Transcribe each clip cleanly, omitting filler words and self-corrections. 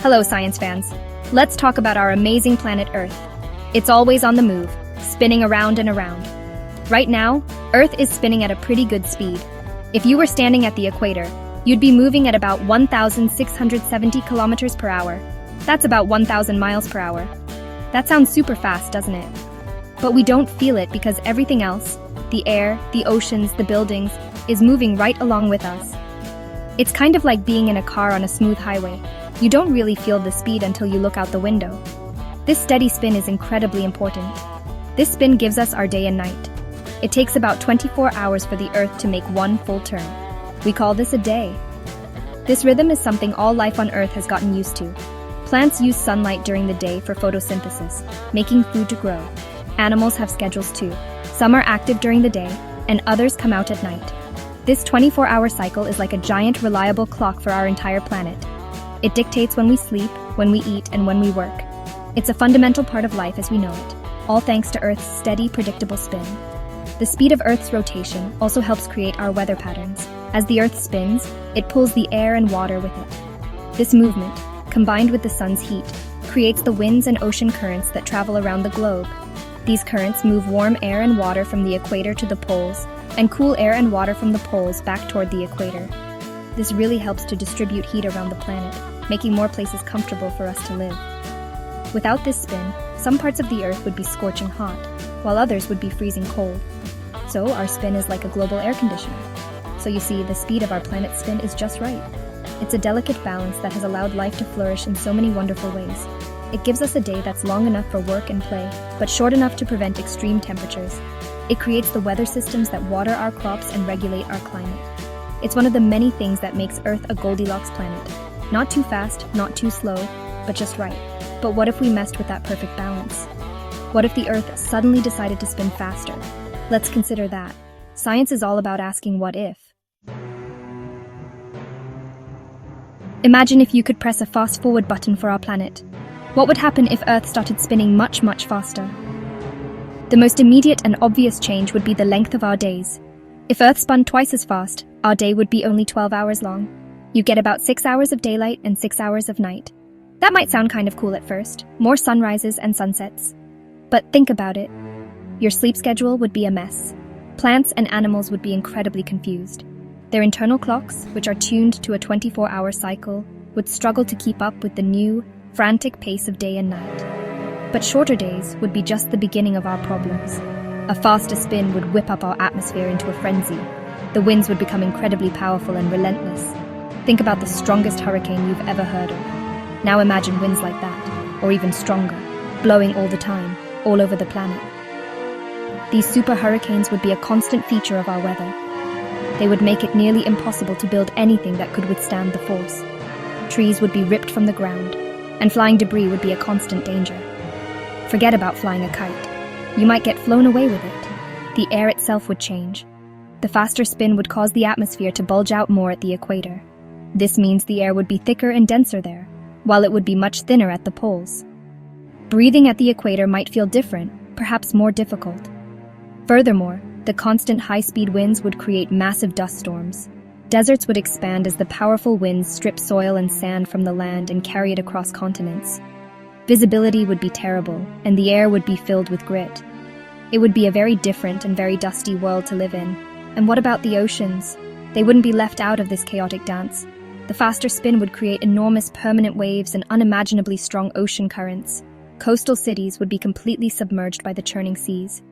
Hello, science fans. Let's talk about our amazing planet Earth. It's always on the move, spinning around and around. Right now, Earth is spinning at a pretty good speed. If you were standing at the equator, you'd be moving at about 1,670 kilometers per hour. That's about 1,000 miles per hour. That sounds super fast, doesn't it? But we don't feel it because everything else, the air, the oceans, the buildings, is moving right along with us. It's kind of like being in a car on a smooth highway. You don't really feel the speed until you look out the window. This steady spin is incredibly important. This spin gives us our day and night. It takes about 24 hours for the Earth to make one full turn. We call this a day. This rhythm is something all life on Earth has gotten used to. Plants use sunlight during the day for photosynthesis, making food to grow. Animals have schedules too. Some are active during the day, and others come out at night. This 24-hour cycle is like a giant, reliable clock for our entire planet. It dictates when we sleep, when we eat, and when we work. It's a fundamental part of life as we know it, all thanks to Earth's steady, predictable spin. The speed of Earth's rotation also helps create our weather patterns. As the Earth spins, it pulls the air and water with it. This movement, combined with the sun's heat, creates the winds and ocean currents that travel around the globe. These currents move warm air and water from the equator to the poles, and cool air and water from the poles back toward the equator. This really helps to distribute heat around the planet, making more places comfortable for us to live. Without this spin, some parts of the Earth would be scorching hot, while others would be freezing cold. So our spin is like a global air conditioner. So you see, the speed of our planet's spin is just right. It's a delicate balance that has allowed life to flourish in so many wonderful ways. It gives us a day that's long enough for work and play, but short enough to prevent extreme temperatures. It creates the weather systems that water our crops and regulate our climate. It's one of the many things that makes Earth a Goldilocks planet. Not too fast, not too slow, but just right. But what if we messed with that perfect balance? What if the Earth suddenly decided to spin faster? Let's consider that. Science is all about asking what if. Imagine if you could press a fast-forward button for our planet. What would happen if Earth started spinning much, much faster? The most immediate and obvious change would be the length of our days. If Earth spun twice as fast, our day would be only 12 hours long. You get about 6 hours of daylight and 6 hours of night. That might sound kind of cool at first, more sunrises and sunsets. But think about it. Your sleep schedule would be a mess. Plants and animals would be incredibly confused. Their internal clocks, which are tuned to a 24-hour cycle, would struggle to keep up with the new, frantic pace of day and night. But shorter days would be just the beginning of our problems. A faster spin would whip up our atmosphere into a frenzy. The winds would become incredibly powerful and relentless. Think about the strongest hurricane you've ever heard of. Now imagine winds like that, or even stronger, blowing all the time, all over the planet. These super hurricanes would be a constant feature of our weather. They would make it nearly impossible to build anything that could withstand the force. Trees would be ripped from the ground, and flying debris would be a constant danger. Forget about flying a kite. You might get flown away with it. The air itself would change. The faster spin would cause the atmosphere to bulge out more at the equator. This means the air would be thicker and denser there, while it would be much thinner at the poles. Breathing at the equator might feel different, perhaps more difficult. Furthermore, the constant high-speed winds would create massive dust storms. Deserts would expand as the powerful winds strip soil and sand from the land and carry it across continents. Visibility would be terrible, and the air would be filled with grit. It would be a very different and very dusty world to live in. And what about the oceans? They wouldn't be left out of this chaotic dance. The faster spin would create enormous permanent waves and unimaginably strong ocean currents. Coastal cities would be completely submerged by the churning seas.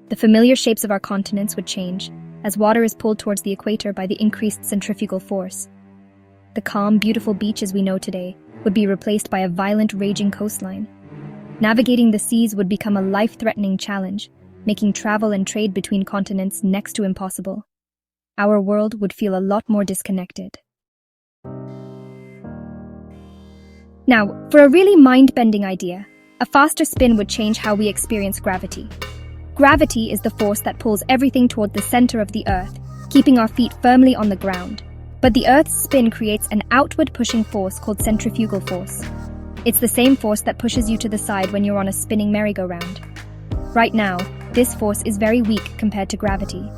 The familiar shapes of our continents would change, as water is pulled towards the equator by the increased centrifugal force. The calm, beautiful beaches we know today would be replaced by a violent, raging coastline. Navigating the seas would become a life-threatening challenge, making travel and trade between continents next to impossible. Our world would feel a lot more disconnected. Now, for a really mind-bending idea, a faster spin would change how we experience gravity. Gravity is the force that pulls everything toward the center of the Earth, keeping our feet firmly on the ground. But the Earth's spin creates an outward pushing force called centrifugal force. It's the same force that pushes you to the side when you're on a spinning merry-go-round. Right now, this force is very weak compared to gravity.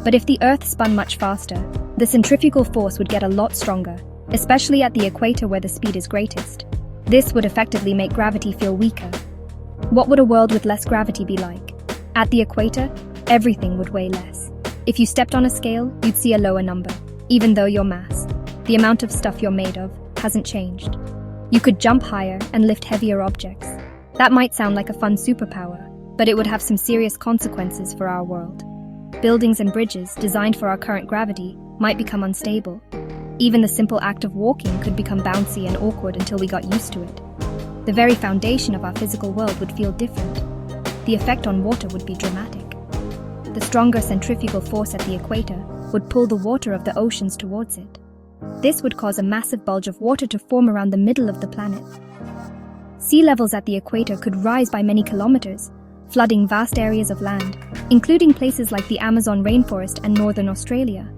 But if the Earth spun much faster, the centrifugal force would get a lot stronger. especially at the equator where the speed is greatest. This would effectively make gravity feel weaker. What would a world with less gravity be like? At the equator, everything would weigh less. If you stepped on a scale, you'd see a lower number, even though your mass, the amount of stuff you're made of, hasn't changed. You could jump higher and lift heavier objects. That might sound like a fun superpower, but it would have some serious consequences for our world. Buildings and bridges designed for our current gravity might become unstable. Even the simple act of walking could become bouncy and awkward until we got used to it. The very foundation of our physical world would feel different. The effect on water would be dramatic. The stronger centrifugal force at the equator would pull the water of the oceans towards it. This would cause a massive bulge of water to form around the middle of the planet. Sea levels at the equator could rise by many kilometers, flooding vast areas of land, including places like the Amazon rainforest and northern Australia.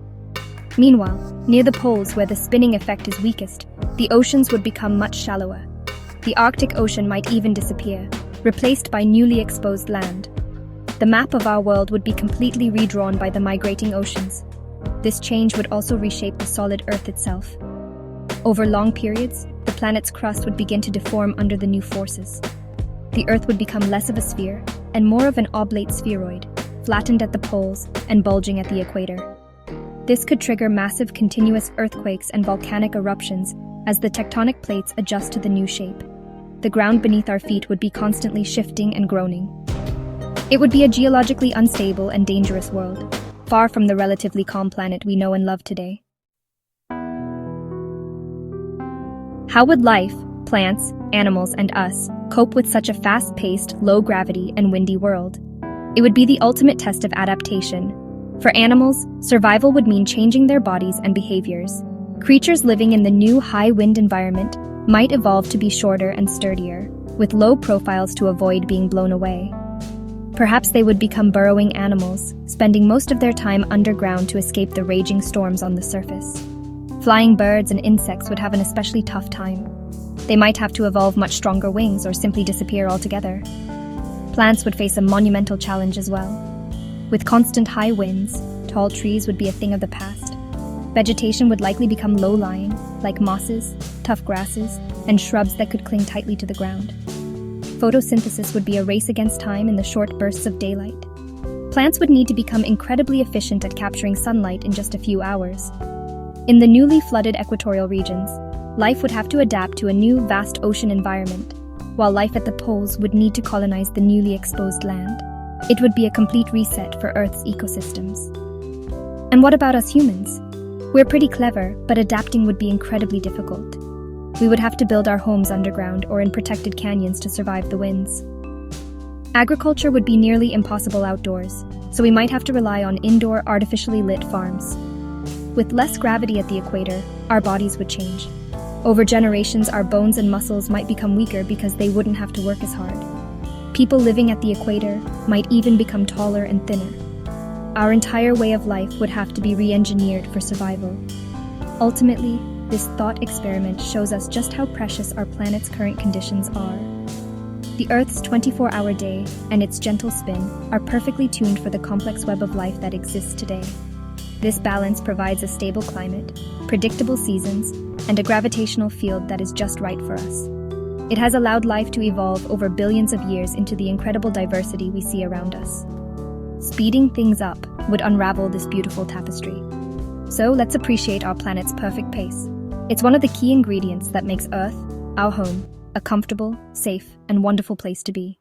Meanwhile, near the poles where the spinning effect is weakest, the oceans would become much shallower. The Arctic Ocean might even disappear, replaced by newly exposed land. The map of our world would be completely redrawn by the migrating oceans. This change would also reshape the solid Earth itself. Over long periods, the planet's crust would begin to deform under the new forces. The Earth would become less of a sphere and more of an oblate spheroid, flattened at the poles and bulging at the equator. This could trigger massive continuous earthquakes and volcanic eruptions as the tectonic plates adjust to the new shape. The ground beneath our feet would be constantly shifting and groaning. It would be a geologically unstable and dangerous world, far from the relatively calm planet we know and love today. How would life, plants, animals, and us cope with such a fast-paced, low-gravity, and windy world? It would be the ultimate test of adaptation. For animals, survival would mean changing their bodies and behaviors. Creatures living in the new high-wind environment might evolve to be shorter and sturdier, with low profiles to avoid being blown away. Perhaps they would become burrowing animals, spending most of their time underground to escape the raging storms on the surface. Flying birds and insects would have an especially tough time. They might have to evolve much stronger wings or simply disappear altogether. Plants would face a monumental challenge as well. With constant high winds, tall trees would be a thing of the past. Vegetation would likely become low-lying, like mosses, tough grasses, and shrubs that could cling tightly to the ground. Photosynthesis would be a race against time in the short bursts of daylight. Plants would need to become incredibly efficient at capturing sunlight in just a few hours. In the newly flooded equatorial regions, life would have to adapt to a new vast ocean environment, while life at the poles would need to colonize the newly exposed land. It would be a complete reset for Earth's ecosystems. And what about us humans? We're pretty clever, but adapting would be incredibly difficult. We would have to build our homes underground or in protected canyons to survive the winds. Agriculture would be nearly impossible outdoors, so we might have to rely on indoor, artificially lit farms. With less gravity at the equator, our bodies would change. Over generations, our bones and muscles might become weaker because they wouldn't have to work as hard. People living at the equator might even become taller and thinner. Our entire way of life would have to be re-engineered for survival. Ultimately, this thought experiment shows us just how precious our planet's current conditions are. The Earth's 24-hour day and its gentle spin are perfectly tuned for the complex web of life that exists today. This balance provides a stable climate, predictable seasons, and a gravitational field that is just right for us. It has allowed life to evolve over billions of years into the incredible diversity we see around us. Speeding things up would unravel this beautiful tapestry. So let's appreciate our planet's perfect pace. It's one of the key ingredients that makes Earth, our home, a comfortable, safe, and wonderful place to be.